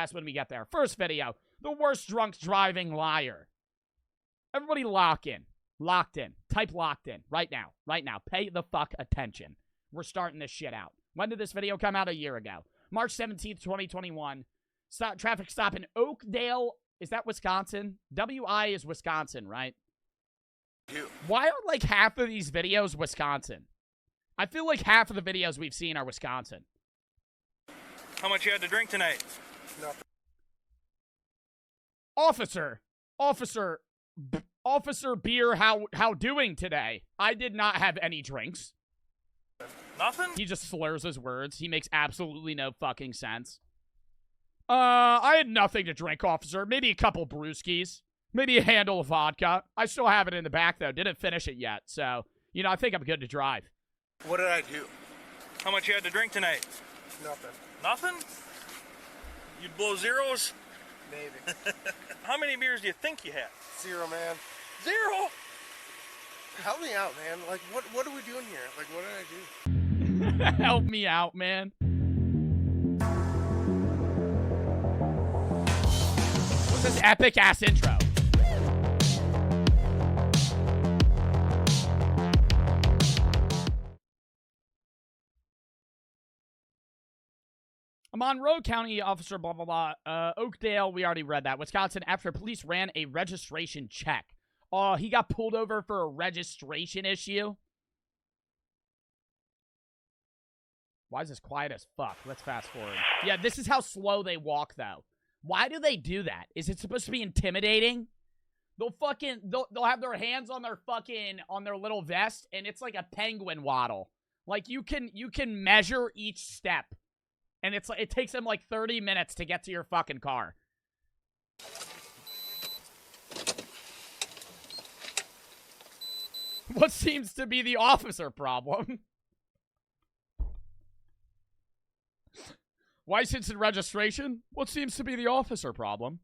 That's when we get there. First video, the worst drunk driving liar. Everybody lock in. Locked in. Type locked in. Right now. Right now. Pay the fuck attention. We're starting this shit out. When did this video come out? A year ago. March 17th, 2021. Traffic stop in Oakdale. Is that Wisconsin? WI is Wisconsin, right? Why are like half of these videos Wisconsin? I feel like half of the videos we've seen are Wisconsin. How much you had to drink tonight? Nothing. Officer Beer, how doing today? I did not have any drinks. Nothing? He just slurs his words. He makes absolutely no fucking sense. I had nothing to drink, officer. Maybe a couple brewskis. Maybe a handle of vodka. I still have it in the back, though. Didn't finish it yet. So, you know, I think I'm good to drive. What did I do? How much you had to drink tonight? Nothing. Nothing? You'd blow zeros? Maybe. How many beers do you think you had? 0, man. 0? Help me out, man. Like, what are we doing here? Like, what did I do? Help me out, man. What's this epic-ass intro? A Monroe County officer, blah, blah, blah. Oakdale, we already read that. Wisconsin, after police ran a registration check. He got pulled over for a registration issue. Why is this quiet as fuck? Let's fast forward. Yeah, this is how slow they walk, though. Why do they do that? Is it supposed to be intimidating? They'll have their hands on their on their little vest, and it's like a penguin waddle. Like, you can measure each step. And it's like, it takes them like 30 minutes to get to your fucking car. What seems to be the officer problem? License and registration? What seems to be the officer problem?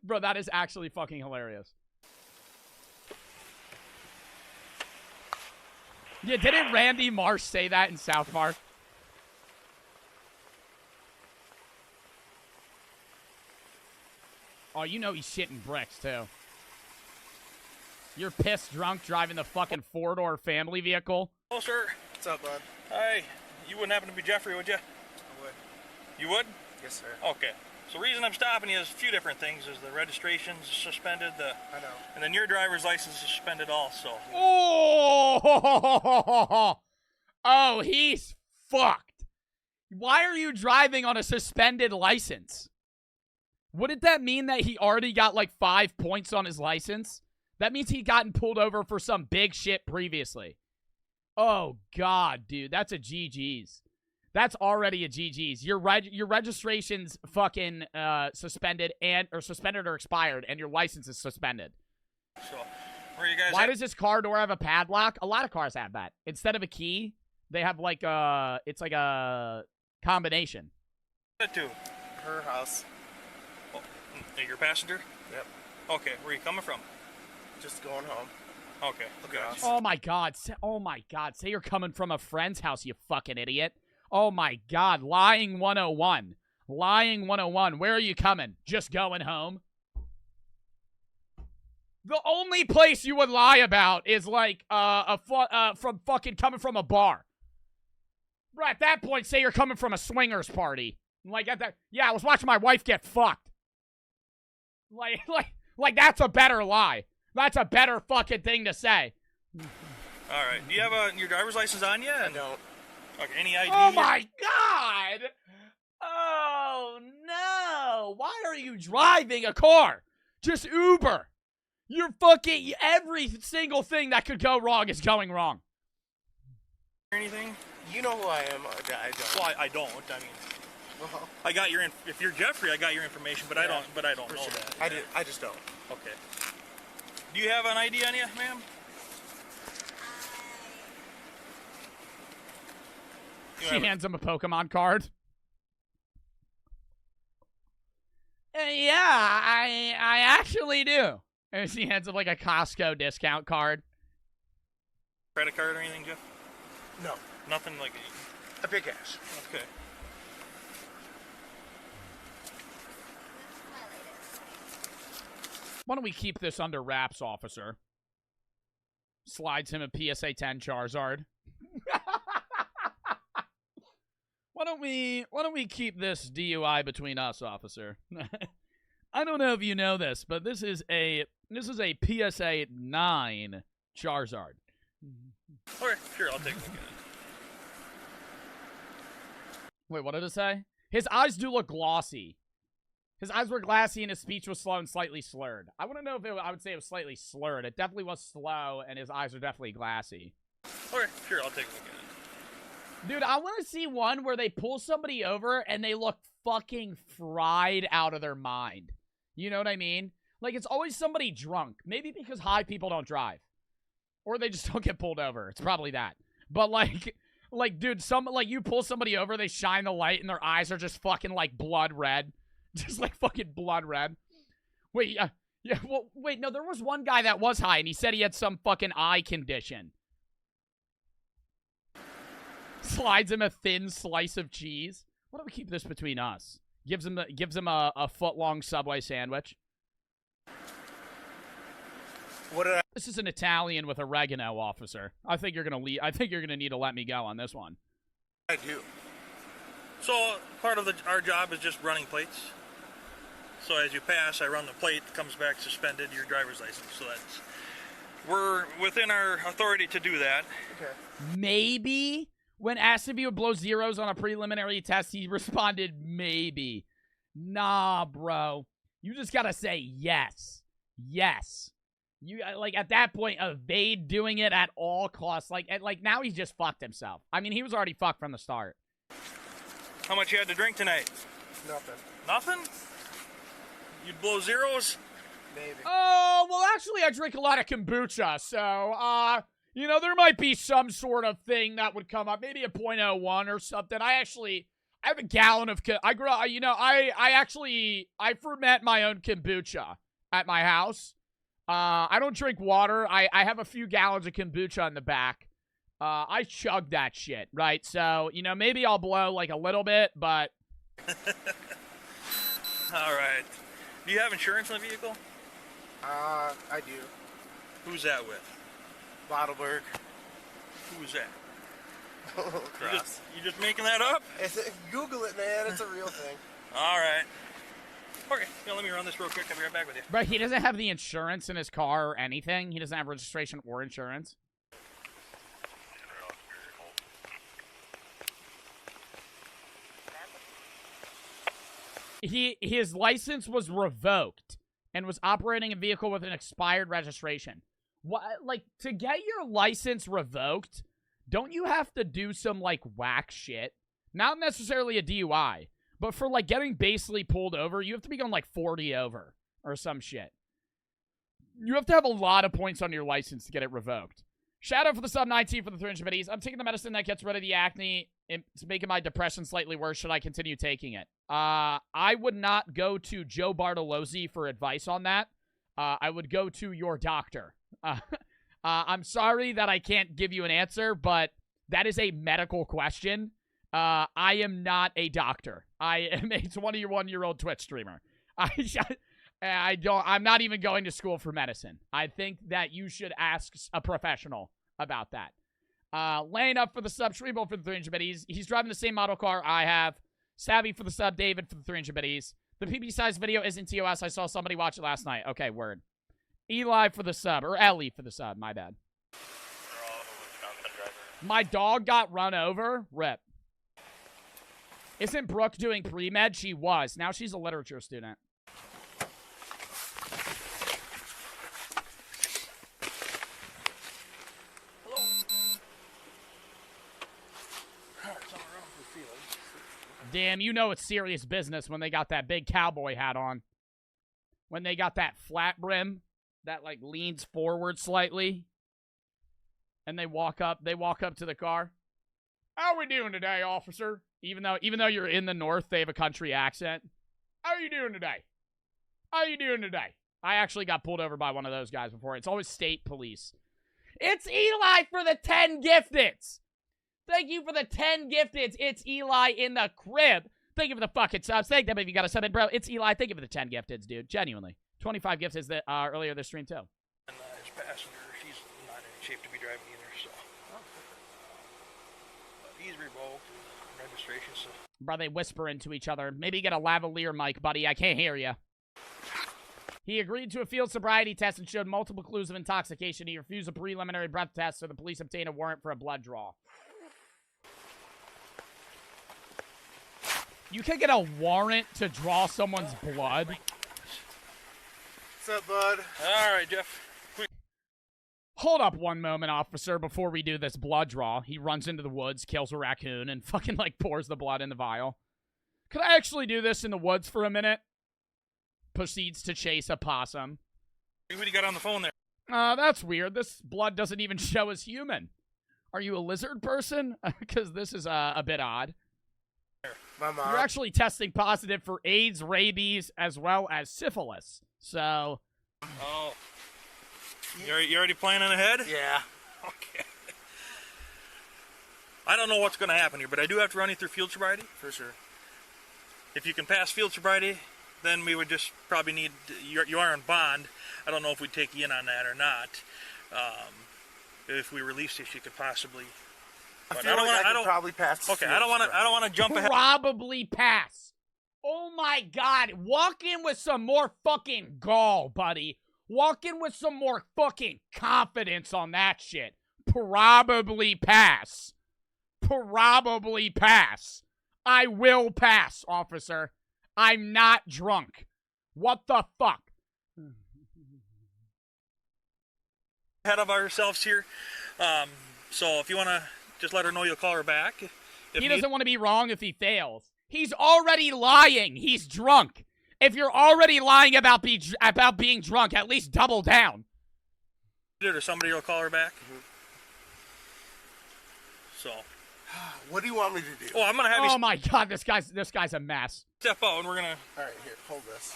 Bro, that is actually fucking hilarious. Yeah, didn't Randy Marsh say that in South Park? Oh, you know he's shitting bricks, too. You're pissed drunk driving the fucking four-door family vehicle? Oh, sir. What's up, bud? Hi. You wouldn't happen to be Jeffrey, would you? I would. You would? Yes, sir. Okay. So the reason I'm stopping you is a few different things. Is the registration's suspended, I know. and then your driver's license is suspended also. Oh! Oh, he's fucked. Why are you driving on a suspended license? Wouldn't that mean that he already got like 5 points on his license? That means he gotten pulled over for some big shit previously. Oh, God, dude. That's a GG's. That's already a GG's. Your registration's fucking suspended or expired, and your license is suspended. So, where you guys Why at? does this car door have a padlock? A lot of cars have that. Instead of a key, they have like it's like a combination. To? Her house. Oh, you're a passenger? Yep. Okay, where are you coming from? Just going home. Okay. Gotcha. Oh my God. Oh my God. Say you're coming from a friend's house, you fucking idiot. Oh my God. Lying 101. Lying 101. Where are you coming? Just going home? The only place you would lie about is like from fucking coming from a bar. Right, at that point, say you're coming from a swingers party. Like at that, yeah, I was watching my wife get fucked. Like that's a better lie. That's a better fucking thing to say. All right. Do you have your driver's license on you? I don't. Okay. Any ID? Oh my God! Oh no! Why are you driving a car? Just Uber. You're fucking every single thing that could go wrong is going wrong. Anything? You know who I am. I don't. Well, I don't. I mean, Well, I got your. If you're Jeffrey, I got your information, but I don't. But I don't for know sure. that. I just don't. Okay. Do you have an ID on you, ma'am? She hands him a Pokemon card. Yeah, I actually do. And she hands him like a Costco discount card. Credit card or anything, Jeff? No. Nothing like A big ass. okay. Why don't we keep this under wraps, officer? Slides him a PSA 10 Charizard. Why don't we keep this DUI between us, officer? I don't know if you know this, but this is a PSA 9 Charizard. Okay, sure, I'll take a look at it. Wait, what did it say? His eyes do look glossy. His eyes were glassy and his speech was slow and slightly slurred. I want to know if I would say it was slightly slurred. It definitely was slow and his eyes are definitely glassy. Okay, sure, I'll take a look at it. Dude, I want to see one where they pull somebody over and they look fucking fried out of their mind. You know what I mean? Like, it's always somebody drunk. Maybe because high people don't drive. Or they just don't get pulled over. It's probably that. But, like, dude, you pull somebody over, they shine the light, and their eyes are just fucking, like, blood red. Just, like, fucking blood red. Wait, wait, no, there was one guy that was high, and he said he had some fucking eye condition. Slides him a thin slice of cheese. Why don't we keep this between us? Gives him a foot-long Subway sandwich. What did I... This is an Italian with oregano, officer. I think you're gonna need to let me go on this one. do? So part of our job is just running plates. So as you pass, I run the plate, it comes back suspended, your driver's license. So we're within our authority to do that. Okay. Maybe when asked if he would blow zeros on a preliminary test, he responded, maybe. Nah, bro. You just gotta say yes. Yes. You, like, at that point, evade doing it at all costs. Like, now he's just fucked himself. I mean, he was already fucked from the start. How much you had to drink tonight? Nothing. Nothing? You'd blow zeros? Maybe. Oh, well, actually, I drink a lot of kombucha, so, you know, there might be some sort of thing that would come up. Maybe a .01 or something. I have a gallon of, I ferment my own kombucha at my house. I don't drink water. I have a few gallons of kombucha in the back. I chug that shit, right? So, you know, maybe I'll blow, like, a little bit, but... All right. Do you have insurance on the vehicle? I do. Who's that with? Bottleberg. Who's that? Cross. You just making that up? Google it, man. It's a real thing. All right. Okay, yeah, let me run this real quick. I'll be right back with you. But he doesn't have the insurance in his car or anything. He doesn't have registration or insurance. His license was revoked and was operating a vehicle with an expired registration. What, like, to get your license revoked, don't you have to do some, like, whack shit? Not necessarily a DUI. But for, like, getting basically pulled over, you have to be going, like, 40 over or some shit. You have to have a lot of points on your license to get it revoked. Shout out for the sub 19 for the 300 biddies. I'm taking the medicine that gets rid of the acne. It's making my depression slightly worse. Should I continue taking it? I would not go to Joe Bartolozzi for advice on that. I would go to your doctor. I'm sorry that I can't give you an answer, but that is a medical question. I am not a doctor. I am a 21-year-old Twitch streamer. I'm not even going to school for medicine. I think that you should ask a professional about that. Laying up for the sub, Shreebo for the 300 biddies. He's driving the same model car I have. Savvy for the sub, David for the 300 biddies. The PP size video isn't TOS. I saw somebody watch it last night. Okay, word. Eli for the sub, or Ellie for the sub. My bad. My dog got run over. Rip. Isn't Brooke doing pre-med? She was. Now she's a literature student. Damn, you know it's serious business when they got that big cowboy hat on. When they got that flat brim that, like, leans forward slightly. And they walk up to the car. How are we doing today, officer? Even though you're in the north, they have a country accent. How are you doing today? How are you doing today? I actually got pulled over by one of those guys before. It's always state police. It's Eli for the 10 gifteds. Thank you for the 10 gifteds. It's Eli in the crib. Thank you for the fucking subs. Thank them if you got a sub in, bro. It's Eli. Thank you for the 10 gifteds, dude. Genuinely. 25 gifteds that earlier this stream, too. And his passenger, she's not in shape to be driving either, so. He's revoked registration, so. Bro, they whisper into each other. Maybe get a lavalier mic, buddy. I can't hear you. He agreed to a field sobriety test and showed multiple clues of intoxication. He refused a preliminary breath test, so the police obtained a warrant for a blood draw. You can get a warrant to draw someone's blood? What's up, bud? All right, Jeff. Hold up one moment, officer, before we do this blood draw. He runs into the woods, kills a raccoon, and fucking, like, pours the blood in the vial. Could I actually do this in the woods for a minute? Proceeds to chase a possum. Who do you got on the phone there? That's weird. This blood doesn't even show as human. Are you a lizard person? Because this is a bit odd. My mom. You're actually testing positive for AIDS, rabies, as well as syphilis. So... Oh. You already planning ahead? Yeah. Okay. I don't know what's going to happen here, but I do have to run you through field sobriety. For sure. If you can pass field sobriety, then we would just probably need... You are on bond. I don't know if we'd take you in on that or not. If we release this, you could possibly... I feel like I could probably pass. Okay, I don't want to jump ahead. Probably pass. Oh my god. Walk in with some more fucking gall, buddy. Walk in with some more fucking confidence on that shit. Probably pass. Probably pass. I will pass, officer. I'm not drunk. What the fuck? Ahead of ourselves here. So if you want to just let her know you'll call her back. He doesn't want to be wrong if he fails. He's already lying. He's drunk. If you're already lying about being drunk, at least double down. Or somebody will call her back. So. What do you want me to do? Oh, I'm gonna have you. Oh my god, this guy's a mess. Step out, and we're gonna. All right, here, hold this.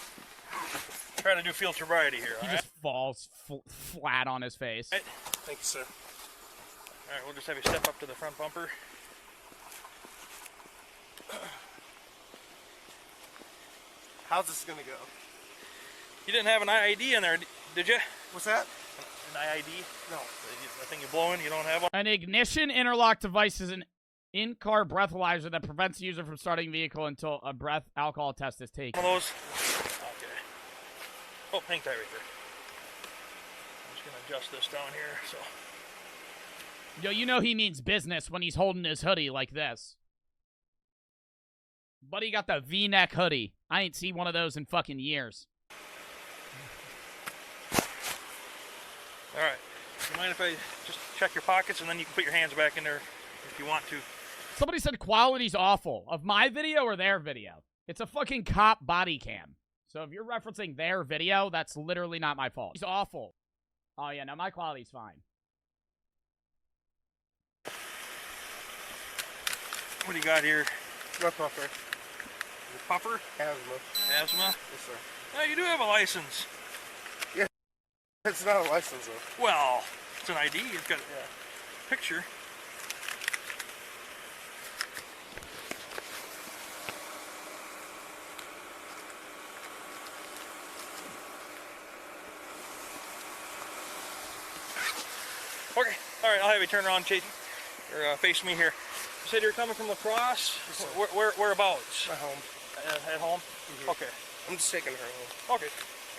Try to do field sobriety here. He just falls flat on his face. Right. Thank you, sir. All right, we'll just have you step up to the front bumper. How's this gonna go? You didn't have an IID in there, did you? What's that? An IID? No. I think you're blowing. You don't have one. An ignition interlock device is an in-car breathalyzer that prevents the user from starting the vehicle until a breath alcohol test is taken. One of those. Okay. Oh, hang tight right there. I'm just gonna adjust this down here. So. Yo, you know he means business when he's holding his hoodie like this. Buddy got the V-neck hoodie. I ain't seen one of those in fucking years. All right. Do you mind if I just check your pockets and then you can put your hands back in there if you want to? Somebody said quality's awful. Of my video or their video? It's a fucking cop body cam. So if you're referencing their video, that's literally not my fault. It's awful. Oh yeah, no, my quality's fine. What do you got here? No puffer. Your puffer? Asthma. Asthma? Yes, sir. Yeah, you do have a license. Yeah. It's not a license, though. Well, it's an ID. It's got a picture. Okay. All right. I'll have you turn around, Chase, or face me here. You said you're coming from La Crosse. Whereabouts? My home. At home. Mm-hmm. Okay. I'm just taking her home. Okay.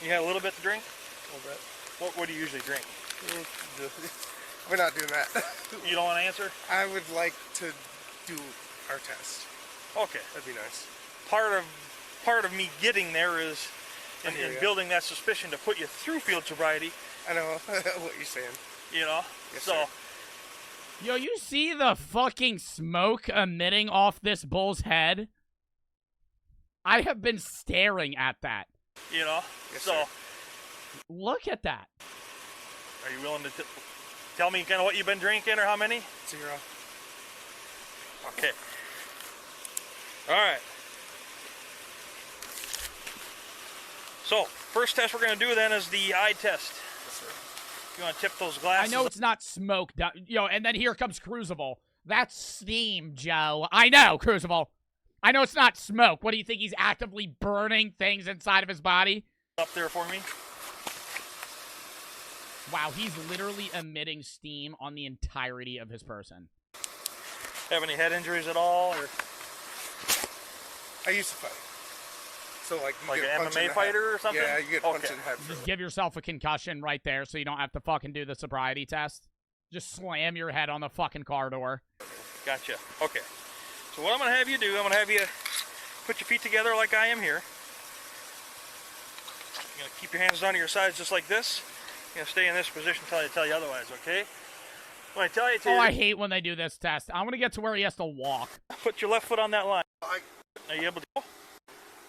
You had a little bit to drink. A little bit. What do you usually drink? We're not doing that. You don't want to answer? I would like to do our test. Okay. That'd be nice. Part of me getting there is in building that suspicion to put you through field sobriety. I know what you're saying. You know? Yes, so. sir. Yo, you see the fucking smoke emitting off this bull's head? I have been staring at that. You know? Yes, so. Sir. Look at that. Are you willing to tell me kind of what you've been drinking or how many? 0. Okay. All right. So, first test we're going to do then is the eye test. Yes, sir. You want to tip those glasses? I know it's not smoke. Yo, and then here comes Crucible. That's steam, Joe. I know, Crucible. I know it's not smoke. What do you think? He's actively burning things inside of his body? Up there for me. Wow, he's literally emitting steam on the entirety of his person. Have any head injuries at all? Or I used to fight. So like you like get an punched in MMA the fighter head. or something? Yeah, you get punched Okay. in the head. Just give yourself a concussion right there so you don't have to fucking do the sobriety test. Just slam your head on the fucking car door. Gotcha. Okay. So what I'm going to have you do, I'm going to have you put your feet together like I am here. You're going to keep your hands down to your sides just like this. You're going to stay in this position until I tell you otherwise, okay? When I tell you to, Oh, I hate when they do this test. I'm gonna get to where he has to walk. put your left foot on that line. Are you able to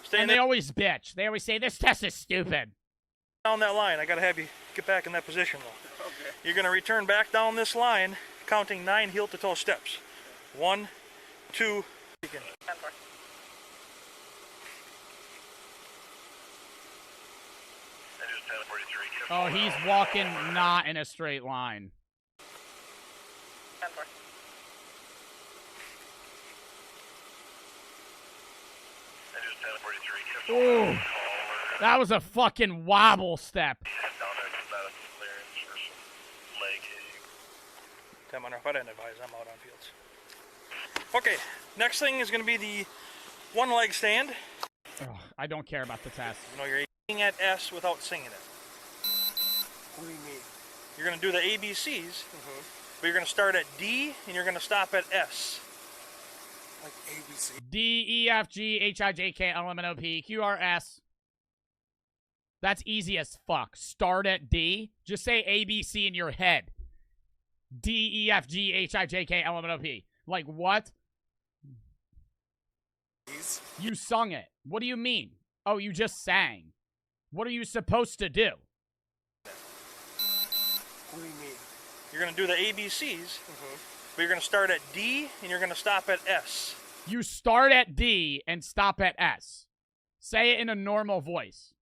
stay And they always bitch. They always say, this test is stupid. down that line? I got to have you get back in that position, though. Okay. You're going to return back down this line, counting 9 heel-to-toe steps. 1, 2, begin. Oh, he's walking not in a straight line. Ooh, that was a fucking wobble step. Time on if I didn't advise, I'm out on fields. Okay, next thing is going to be the one leg stand. Ugh, I don't care about the test. You know, you're aiming at S without singing it. What do you mean? You're going to do the ABCs, but you're going to start at D and you're going to stop at S. Like ABC. D, E, F, G, H, I, J, K, L, M, N, O, P, Q, R, S. That's easy as fuck. Start at D. Just say A, B, C in your head. D, E, F, G, H, I, J, K, L, M, N, O, P. Like, what? These? You sung it. What do you mean? Oh, you just sang. What are you supposed to do? What do you mean? You're going to do the ABCs, but you're going to start at D and you're going to stop at S. You start at D and stop at S. Say it in a normal voice.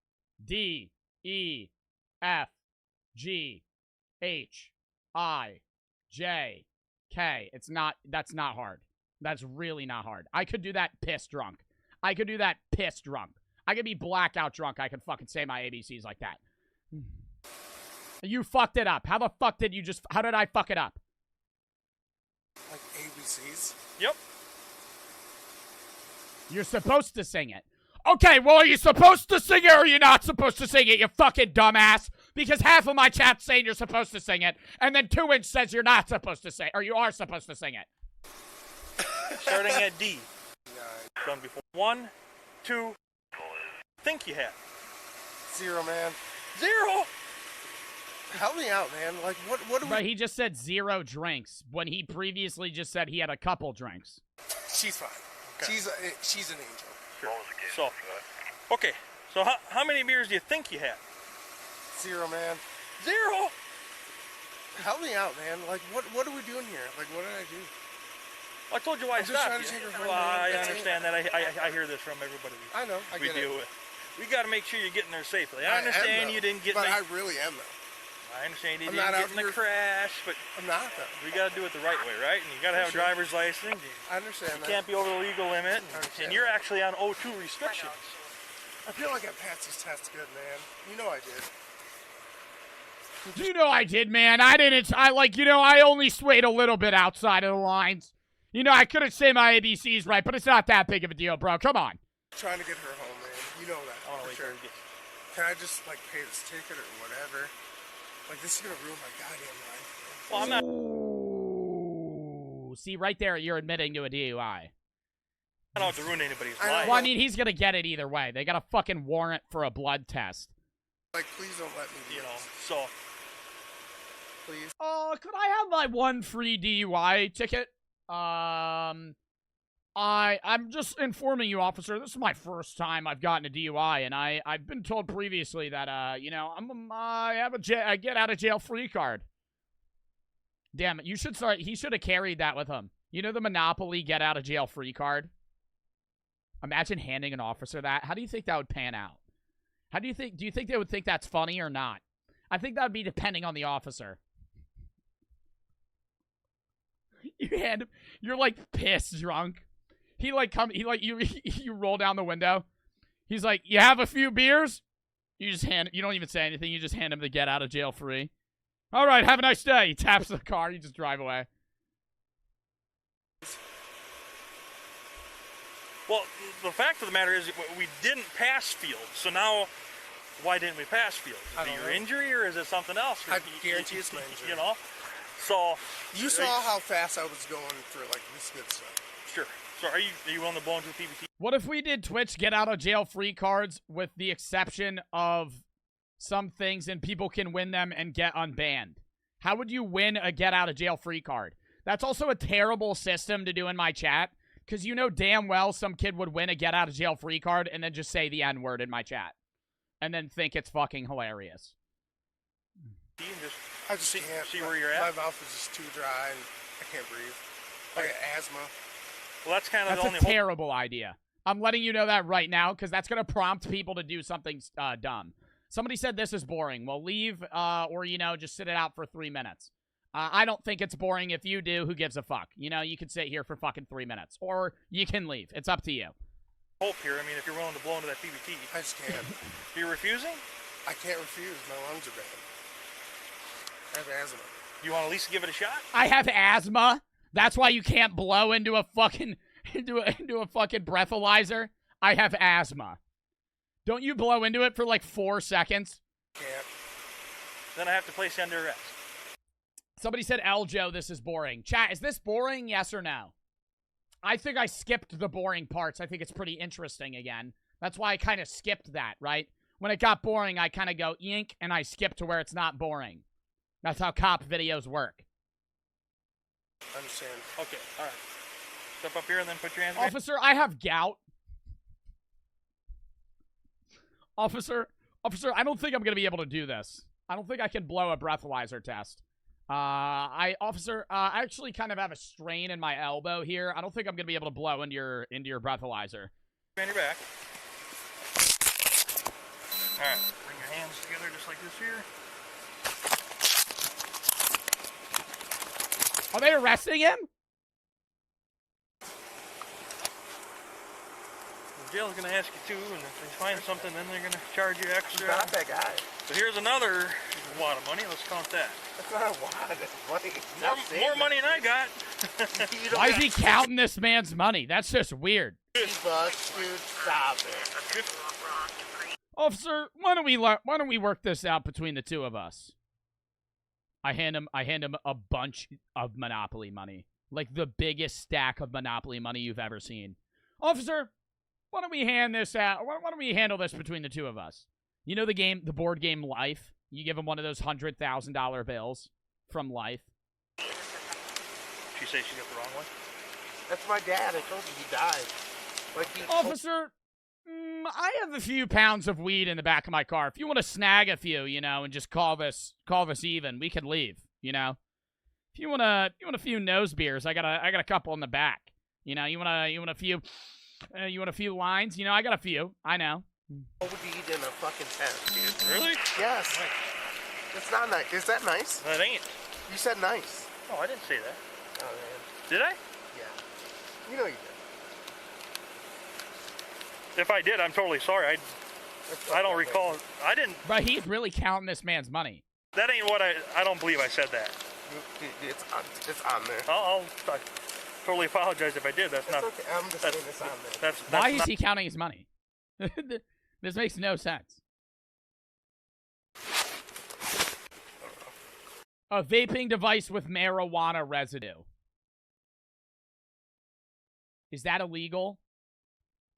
D, E, F, G, H, I, J, K. That's not hard. That's really not hard. I could do that pissed drunk. I could do that pissed drunk. I could be blackout drunk. I could fucking say my ABCs like that. You fucked it up. How the fuck did you just... How did I fuck it up? Like ABCs? Yep. You're supposed to sing it. Okay, well, are you supposed to sing it or are you not supposed to sing it, you fucking dumbass? Because half of my chat's saying you're supposed to sing it, and then 2-inch says you're not supposed to sing or you are supposed to sing it. Starting at D. Done before. 1, 2, think you had. 0, man. 0! Help me out, man. Like, what do we... But he just said 0 drinks when he previously just said he had a couple drinks. She's fine. Okay. She's an angel. Sure. So, okay. So how many beers do you think you had? 0, man. 0! Help me out, man. Like, what are we doing here? Like, what did I do? I told you why I I'm just stopped trying to you. take her home, Well, man. I That's understand that. I hear this from everybody I know. I we get deal it. with. We got to make sure you're getting there safely. I I understand am, you didn't get but in I really am, though. I understand you I'm didn't not get out in the here- crash, but I'm not, though. we got to do it the right way, right? And you got to have a Sure. driver's license. I understand You that. can't be over the legal limit. understand And you're actually on O2 restrictions. I feel like I passed this test good, man. You know I did. You know I did, man. I only swayed a little bit outside of the lines. You know, I couldn't say my ABCs right, but it's not that big of a deal, bro. Come on. Trying to get her home, man. You know that. Oh, for wait, sure. till we get- Can I just, like, pay this ticket or whatever? Like, this is gonna ruin my goddamn life. Well, I'm not. Ooh. See, right there, you're admitting to a DUI. I don't have to ruin anybody's I know. life. Well, I mean, he's gonna get it either way. They got a fucking warrant for a blood test. Like, please don't let me do You know, this. so Please. Could I have my one free DUI ticket? I'm just informing you, officer. This is my first time I've gotten a DUI, and I've been told previously that I have a get out of jail free card. Damn it! He should have carried that with him. You know the Monopoly get out of jail free card. Imagine handing an officer that. How do you think that would pan out? Do you think they would think that's funny or not? I think that would be depending on the officer. You hand him. You're like pissed drunk. He like you. You roll down the window. He's like, you have a few beers. You just hand. You don't even say anything. You just hand him the get out of jail free. All right, have a nice day. He taps the car. You just drive away. Well, the fact of the matter is we didn't pass field. So now, why didn't we pass field? Is it your injury or is it something else? I guarantee it's my injury. You know? So... You saw how fast I was going for, like, this good stuff. Sure. So are you willing to blow into the PBT? What if we did Twitch get out of jail free cards with the exception of some things and people can win them and get unbanned? How would you win a get out of jail free card? That's also a terrible system to do in my chat. Because you know damn well some kid would win a get out of jail free card and then just say the N-word in my chat. And then think it's fucking hilarious. I just can't. See where you're at? My mouth is just too dry and I can't breathe. I got asthma. Well, that's kind of the only... That's a terrible idea. I'm letting you know that right now because that's going to prompt people to do something dumb. Somebody said this is boring. Well, leave or, you know, just sit it out for 3 minutes. I don't think it's boring. If you do, who gives a fuck? You know, you could sit here for fucking 3 minutes. Or you can leave. It's up to you. Hope here. I mean, if you're willing to blow into that PBT. I just can't. You're refusing? I can't refuse. My lungs are bad. I have asthma. You want to at least give it a shot? I have asthma. That's why you can't blow into a fucking into a fucking breathalyzer. I have asthma. Don't you blow into it for like 4 seconds? Can't. Then I have to place you under arrest. Somebody said, Eljo, this is boring. Chat, is this boring? Yes or no? I think I skipped the boring parts. I think it's pretty interesting again. That's why I kind of skipped that, right? When it got boring, I kind of go, yink, and I skip to where it's not boring. That's how cop videos work. I understand. Okay, all right. Step up here and then put your hands in. Officer, I have gout. Officer, I don't think I'm going to be able to do this. I don't think I can blow a breathalyzer test. Officer, I actually kind of have a strain in my elbow here. I don't think I'm gonna be able to blow into your breathalyzer. Behind your back. All right, bring your hands together just like this here. Are they arresting him? The jail's gonna ask you too, and if they find something, then they're gonna charge you extra. Not that guy. So here's another wad of money. Let's count that. That's not a wad. That's money. More money than I got. Why is he counting this man's money? That's just weird. $50, dude. Stop it. Officer, why don't we work this out between the two of us? I hand him a bunch of Monopoly money, like the biggest stack of Monopoly money you've ever seen. Officer, why don't we hand this out? Why don't we handle this between the two of us? You know the board game Life? You give him one of those $100,000 bills from Life. She says she got the wrong one? That's my dad. I told you he died. Officer, I have a few pounds of weed in the back of my car. If you want to snag a few, you know, and just call this even, we can leave, you know. If you want a few nose beers, I got a couple in the back. You know, you want a few lines, you know, I got a few. I know. OD'd in a fucking tent, dude. Really? Yes. Nice. It's not nice. Is that nice? That ain't. You said nice. Oh, I didn't say that. Oh, man. Did I? Yeah. You know you did. If I did, I'm totally sorry. I don't recall. I didn't. But he's really counting this man's money. That ain't what I don't believe I said that. It's on there. I totally apologize if I did. That's not. Okay. I'm just saying it's on there. Why is he counting his money? This makes no sense. A vaping device with marijuana residue. Is that illegal?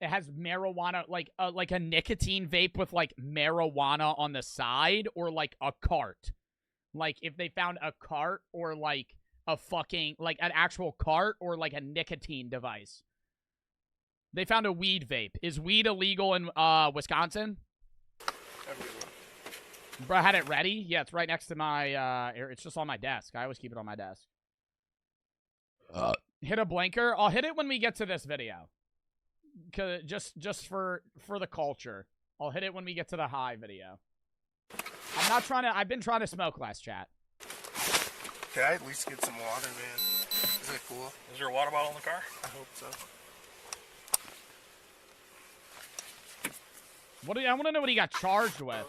It has marijuana, like a nicotine vape with like marijuana on the side, or like a cart. Like if they found a cart, or like a fucking, like an actual cart, or like a nicotine device. They found a weed vape. Is weed illegal in Wisconsin? Bro, I had it ready. Yeah, it's right next to my, it's just on my desk. I always keep it on my desk. Hit a blinker. I'll hit it when we get to this video. Cause just for the culture. I'll hit it when we get to the high video. I've been trying to smoke less, chat. Can I at least get some water, man? Is that cool? Is there a water bottle in the car? I hope so. I want to know what he got charged with.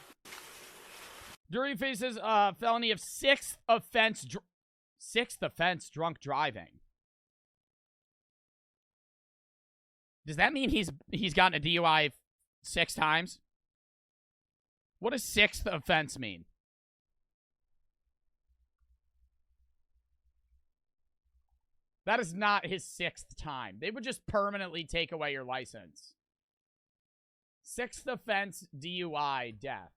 Jury faces a felony of sixth offense drunk driving. Does that mean he's gotten a DUI 6 times? What does sixth offense mean? That is not his 6th time. They would just permanently take away your license. 6th offense, DUI, death.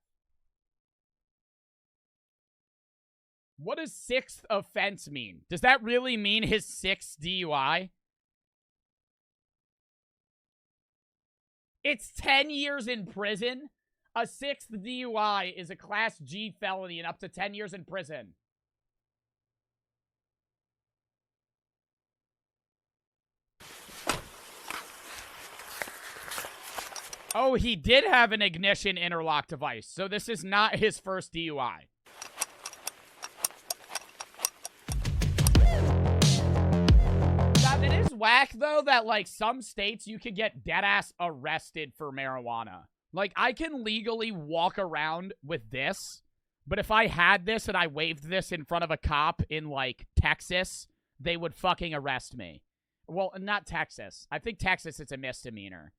What does 6th offense mean? Does that really mean his 6th DUI? It's 10 years in prison. A 6th DUI is a Class G felony and up to 10 years in prison. Oh, he did have an ignition interlock device, so this is not his first DUI. That is whack, though, that, like, some states you could get deadass arrested for marijuana. Like, I can legally walk around with this, but if I had this and I waved this in front of a cop in, like, Texas, they would fucking arrest me. Well, not Texas. I think Texas, it's a misdemeanor.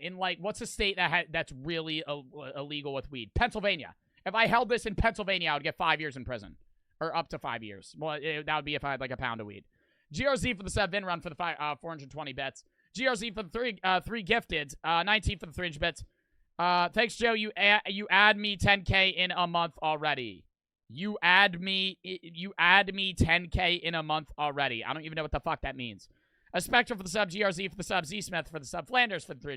In, like, what's a state that's really illegal with weed? Pennsylvania. If I held this in Pennsylvania, I would get 5 years in prison. Or up to 5 years. Well, that would be if I had, like, a pound of weed. GRZ for the 7, Vin Run for the 420 bits. GRZ for the 3 gifted. 19 for the 300 bits. Thanks, Joe. You add me 10K in a month already. You add me 10K in a month already. I don't even know what the fuck that means. A Spectrum for the sub, GRZ for the sub, Z Smith for the sub, Flanders for the 3.